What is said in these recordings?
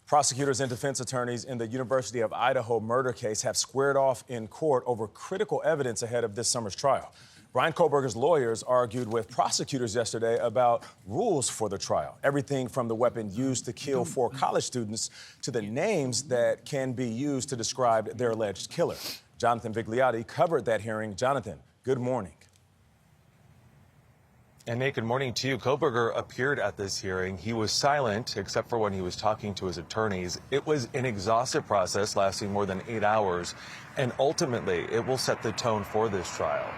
Prosecutors and defense attorneys in the University of Idaho murder case have squared off in court over critical evidence ahead of this summer's trial. Bryan Kohberger's lawyers argued with prosecutors yesterday about rules for the trial. Everything from the weapon used to kill 4 college students to the names that can be used to describe their alleged killer. Jonathan Vigliotti covered that hearing. Jonathan, good morning. And Nate, good morning to you. Kohberger appeared at this hearing. He was silent, except for when he was talking to his attorneys. It was an exhaustive process lasting more than 8 hours, and ultimately it will set the tone for this trial.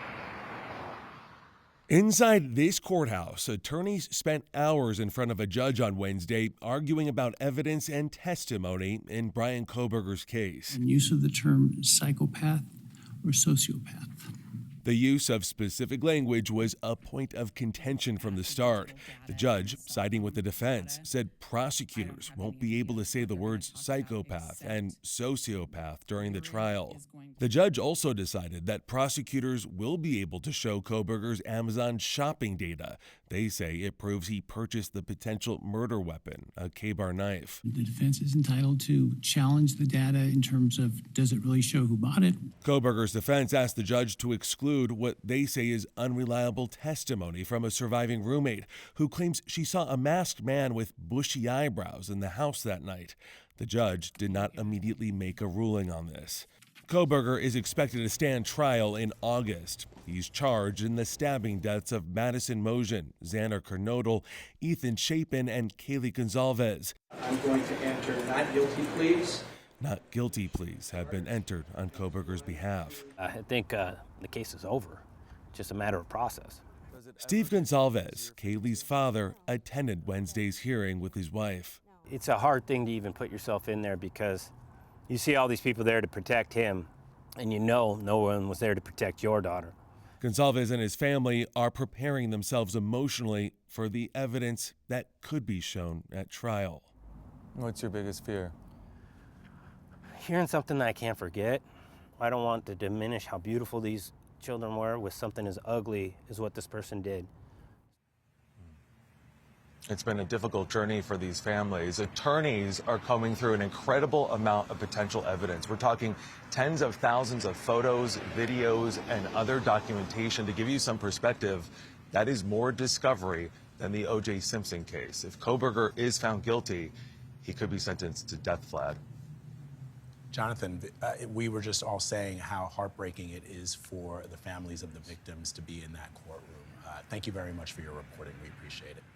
Inside this courthouse, attorneys spent hours in front of a judge on Wednesday arguing about evidence and testimony in Bryan Kohberger's case. Use of the term psychopath or sociopath. The use of specific language was a point of contention from the start. The judge, siding with the defense, said prosecutors won't be able to say the words psychopath and sociopath during the trial. The judge also decided that prosecutors will be able to show Kohberger's Amazon shopping data. They say it proves he purchased the potential murder weapon, a K-bar knife. The defense is entitled to challenge the data in terms of, does it really show who bought it? Kohberger's defense asked the judge to exclude what they say is unreliable testimony from a surviving roommate who claims she saw a masked man with bushy eyebrows in the house that night. The judge did not immediately make a ruling on this. Kohberger is expected to stand trial in August. He's charged in the stabbing deaths of Madison Mosion, Xander Kernodle, Ethan Chapin, and Kaylee Goncalves. I'm going to enter not guilty pleas. Not guilty pleas have been entered on Kohberger's behalf. I think the case is over. It's just a matter of process. Steve Goncalves, Kaylee's father, attended Wednesday's hearing with his wife. It's a hard thing to even put yourself in there because you see all these people there to protect him, and you know no one was there to protect your daughter. Goncalves and his family are preparing themselves emotionally for the evidence that could be shown at trial. What's your biggest fear? Hearing something that I can't forget. I don't want to diminish how beautiful these children were with something as ugly as what this person did. It's been a difficult journey for these families. Attorneys are combing through an incredible amount of potential evidence. We're talking tens of thousands of photos, videos, and other documentation. To give you some perspective, that is more discovery than the O.J. Simpson case. If Kohberger is found guilty, he could be sentenced to death, Vlad. Jonathan, we were just all saying how heartbreaking it is for the families of the victims to be in that courtroom. Thank you very much for your reporting. We appreciate it.